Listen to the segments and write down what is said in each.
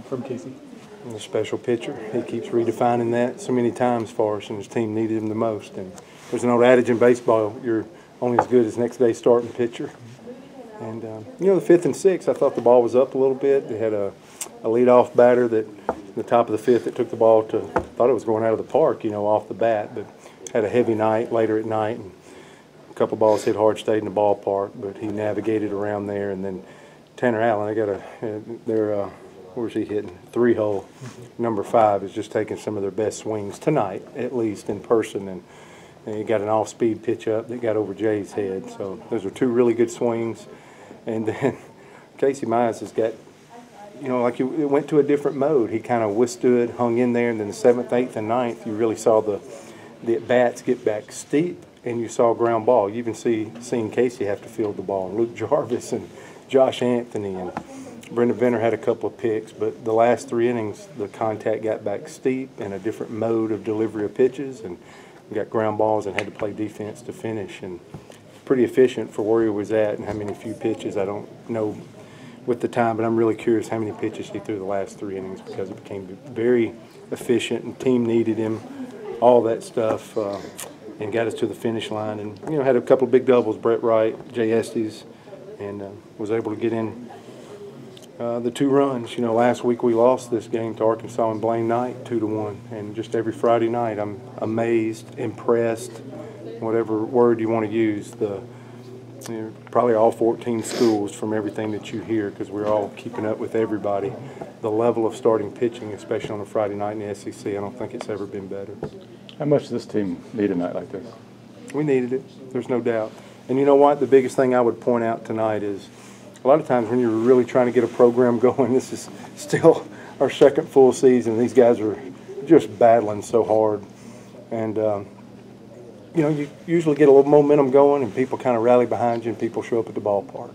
from Casey? And a special pitcher. He keeps redefining that so many times for us, and his team needed him the most. And there's an old adage in baseball, you're only as good as next day's starting pitcher. And, you know, the 5th and 6th, I thought the ball was up a little bit. They had a leadoff batter that, the top of the 5th, that took the ball to, thought it was going out of the park, you know, off the bat, but had a heavy night later at night. And a couple balls hit hard, stayed in the ballpark, but he navigated around there. And then Tanner Allen, I got where's he hitting? 3-hole. Number 5 is just taking some of their best swings tonight, at least in person. And he got an off-speed pitch up that got over Jay's head. So those are 2 really good swings. And then Casey Mize has got, you know, like it went to a different mode. He kind of withstood, hung in there, and then the 7th, 8th, and 9th, you really saw the at-bats get back steep, and you saw ground ball. You even seen Casey have to field the ball, and Luke Jarvis and Josh Anthony and Brendan Venner had a couple of picks, but the last 3 innings, the contact got back steep and a different mode of delivery of pitches, and got ground balls and had to play defense to finish. And pretty efficient for where he was at and how many few pitches. I don't know with the time, but I'm really curious how many pitches he threw the last 3 innings, because it became very efficient and team needed him, all that stuff, and got us to the finish line. And, you know, had a couple of big doubles, Brett Wright, Jay Estes, and was able to get in the 2 runs. You know, last week we lost this game to Arkansas and Blaine Knight 2-1, and just every Friday night I'm amazed, impressed, whatever word you want to use, probably all 14 schools, from everything that you hear, because we're all keeping up with everybody. The level of starting pitching, especially on a Friday night in the SEC, I don't think it's ever been better. How much does this team need a night like this? We needed it, there's no doubt. And you know what? The biggest thing I would point out tonight is a lot of times when you're really trying to get a program going, this is still our 2nd full season. These guys are just battling so hard. And, you know, you usually get a little momentum going and people kind of rally behind you and people show up at the ballpark.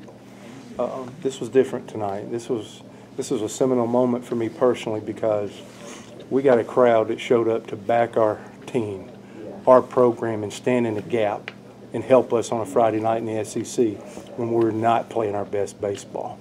This was different tonight. This was a seminal moment for me personally, because we got a crowd that showed up to back our team, our program, and stand in the gap and help us on a Friday night in the SEC when we're not playing our best baseball.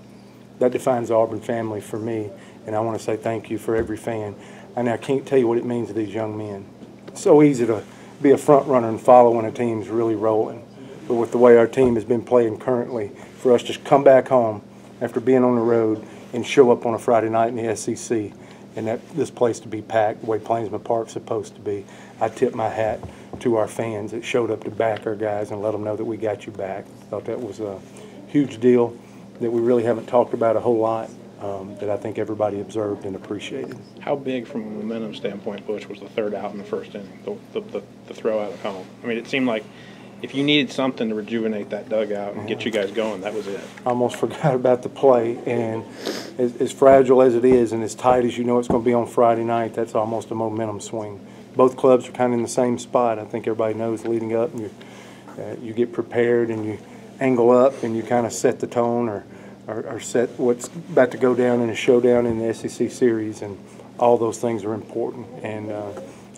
That defines the Auburn family for me, and I want to say thank you for every fan. And I can't tell you what it means to these young men. It's so easy to be a front runner and follow when a team's really rolling. But with the way our team has been playing currently, for us to come back home after being on the road and show up on a Friday night in the SEC, and this place to be packed the way Plainsman Park's supposed to be, I tip my hat to our fans that showed up to back our guys and let them know that we got you back. I thought that was a huge deal that we really haven't talked about a whole lot, that I think everybody observed and appreciated. How big, from a momentum standpoint, Butch, was the 3rd out in the 1st inning, the throw out of home? I mean, it seemed like if you needed something to rejuvenate that dugout and get you guys going, that was it. I almost forgot about the play, and as fragile as it is and as tight as you know it's going to be on Friday night, that's almost a momentum swing. Both clubs are kind of in the same spot. I think everybody knows leading up, and you get prepared and you angle up and you kind of set the tone or set what's about to go down in a showdown in the SEC series, and all those things are important. And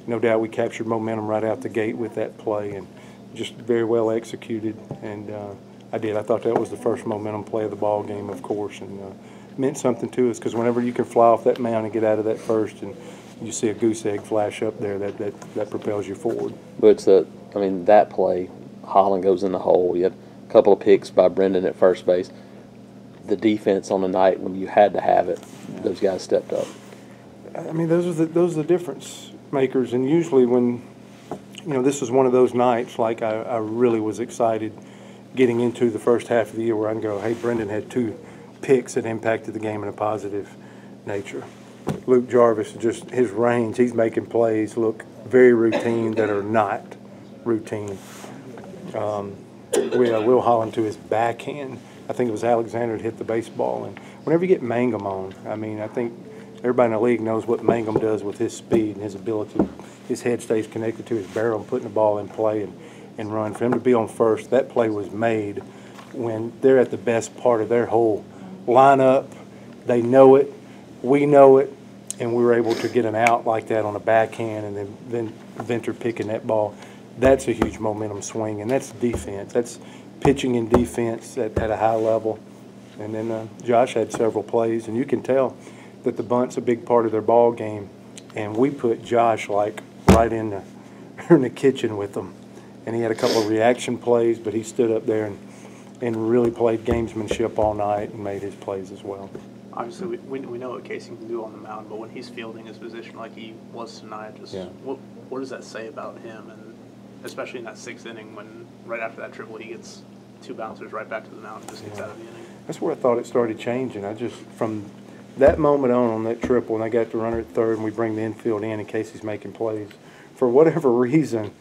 no doubt we captured momentum right out the gate with that play, and just very well executed. And I thought that was the first momentum play of the ball game, of course, and meant something to us, because whenever you can fly off that mound and get out of that first and you see a goose egg flash up there, that propels you forward. But that play, Holland goes in the hole. You had a couple of picks by Brendan at first base. The defense on the night when you had to have it, those guys stepped up. I mean, those are the difference makers. And usually when, you know, this was one of those nights, like I really was excited getting into the first half of the year, where I can go, hey, Brendan had 2 picks that impacted the game in a positive nature. Luke Jarvis, just his range, he's making plays look very routine that are not routine. Will Holland to his backhand, I think it was Alexander that hit the baseball. And whenever you get Mangum on, I mean, I think everybody in the league knows what Mangum does with his speed and his ability. His head stays connected to his barrel and putting the ball in play and run. For him to be on first, that play was made when they're at the best part of their whole lineup. They know it, we know it, and we were able to get an out like that on a backhand, and then Venter picking that ball. That's a huge momentum swing, and that's defense. That's pitching and defense at a high level. And then Josh had several plays, and you can tell that the bunt's a big part of their ball game, and we put Josh like right in the kitchen with them, and he had a couple of reaction plays, but he stood up there and really played gamesmanship all night and made his plays as well. Obviously, we know what Casey can do on the mound, but when he's fielding his position like he was tonight, just what does that say about him, and especially in that 6th inning when right after that triple he gets 2 bouncers right back to the mound and just gets out of the inning? That's where I thought it started changing. From that moment on that triple, and I got the runner at third, and we bring the infield in Casey's making plays, for whatever reason,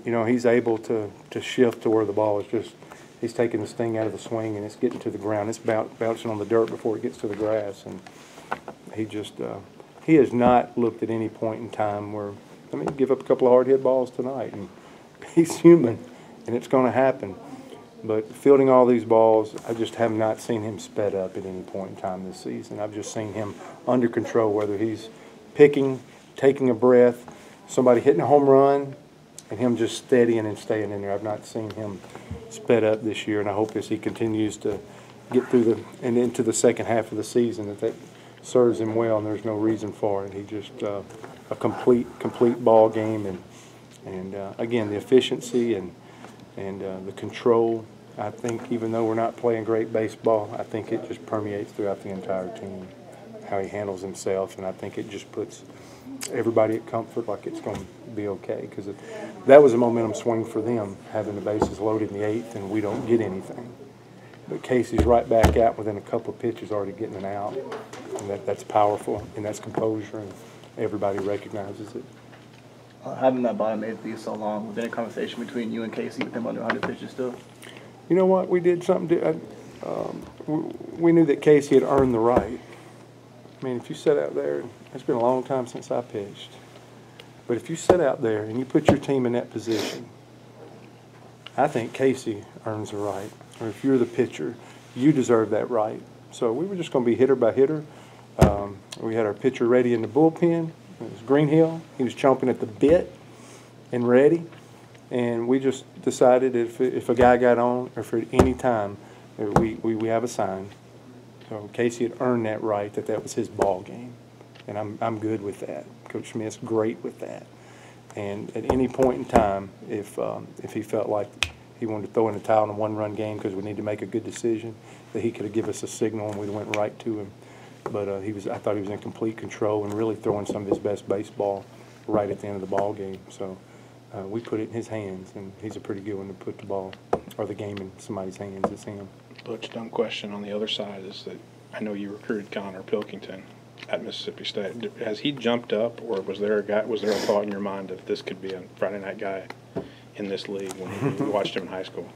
he's able to shift to where the ball is just. He's taking the sting out of the swing, and it's getting to the ground. It's bouncing on the dirt before it gets to the grass. And he has not looked at any point in time where, give up a couple of hard hit balls tonight. And he's human, and it's going to happen. But fielding all these balls, I just have not seen him sped up at any point in time this season. I've just seen him under control, whether he's picking, taking a breath, somebody hitting a home run, and him just steadying and staying in there. I've not seen him sped up this year, and I hope as he continues to get through and into the second half of the season that serves him well, and there's no reason for it. He just a complete ball game, and again, the efficiency and the control. I think even though we're not playing great baseball, I think it just permeates throughout the entire team, how he handles himself, and I think it just puts everybody at comfort, like it's going to be okay, because that was a momentum swing for them, having the bases loaded in the 8th and we don't get anything. But Casey's right back out within a couple of pitches, already getting an out, and that's powerful, and that's composure, and everybody recognizes it. Having that bottom 8th be so long, was there a conversation between you and Casey with him under 100 pitches still? You know what? We did something. We knew that Casey had earned the right. If you sit out there, it's been a long time since I pitched, but if you sit out there and you put your team in that position, I think Casey earns the right. Or if you're the pitcher, you deserve that right. So we were just going to be hitter by hitter. We had our pitcher ready in the bullpen. It was Greenhill. He was chomping at the bit and ready. And we just decided if a guy got on, or if at any time, we have a sign. So Casey had earned that right, that was his ball game. And I'm good with that. Coach Smith's great with that. And at any point in time, if he felt like he wanted to throw in the towel in a 1-run game because we need to make a good decision, that he could have given us a signal and we went right to him. But I thought he was in complete control and really throwing some of his best baseball right at the end of the ball game. So we put it in his hands, and he's a pretty good one to put the ball or the game in somebody's hands. It's him. Butch, dumb question on the other side is that I know you recruited Connor Pilkington at Mississippi State. Has he jumped up, or was there a thought in your mind that this could be a Friday night guy in this league when you watched him in high school?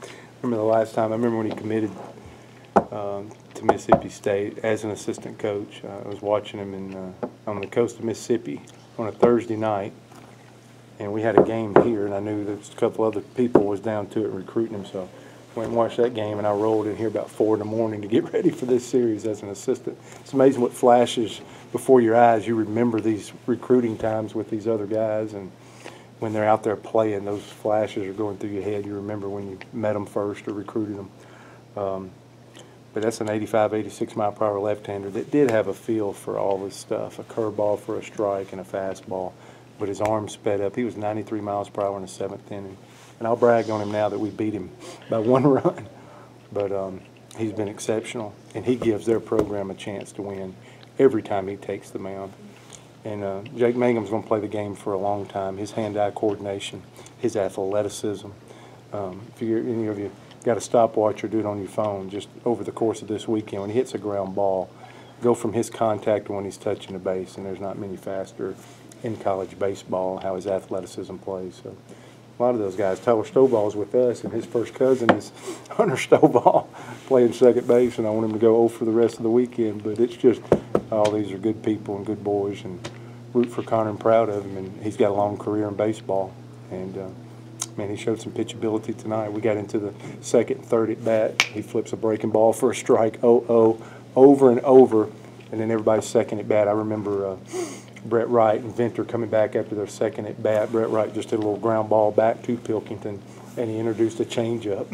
Remember the last time? I remember when he committed to Mississippi State as an assistant coach. I was watching him on the coast of Mississippi on a Thursday night, and we had a game here, and I knew there was a couple other people was down to it recruiting him, so went and watched that game, and I rolled in here about 4 in the morning to get ready for this series as an assistant. It's amazing what flashes before your eyes. You remember these recruiting times with these other guys, and when they're out there playing, those flashes are going through your head. You remember when you met them first or recruited them. But that's an 85, 86 mile per hour left-hander that did have a feel for all this stuff, a curveball for a strike and a fastball. But his arm sped up. He was 93 miles per hour in the 7th inning. And I'll brag on him now that we beat him by 1 run. But he's been exceptional, and he gives their program a chance to win every time he takes the mound. And Jake Mangum's going to play the game for a long time. His hand-eye coordination, his athleticism. If any of you got a stopwatch or do it on your phone, just over the course of this weekend, when he hits a ground ball, go from his contact to when he's touching the base, and there's not many faster in college baseball, how his athleticism plays. So a lot of those guys. Tyler Stovall's with us, and his first cousin is Hunter Stovall playing second base, and I want him to go 0 for the rest of the weekend. But it's just all these are good people and good boys, and root for Connor and proud of him. And he's got a long career in baseball. And, man, he showed some pitchability tonight. We got into the second and third at bat. He flips a breaking ball for a strike, 0-0, over and over, and then everybody's second at bat. I remember Brett Wright and Venter coming back after their second at bat. Brett Wright just did a little ground ball back to Pilkington, and he introduced a changeup,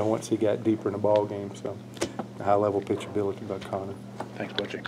once he got deeper in the ball game. So high-level pitchability by Connor. Thanks, Butchie.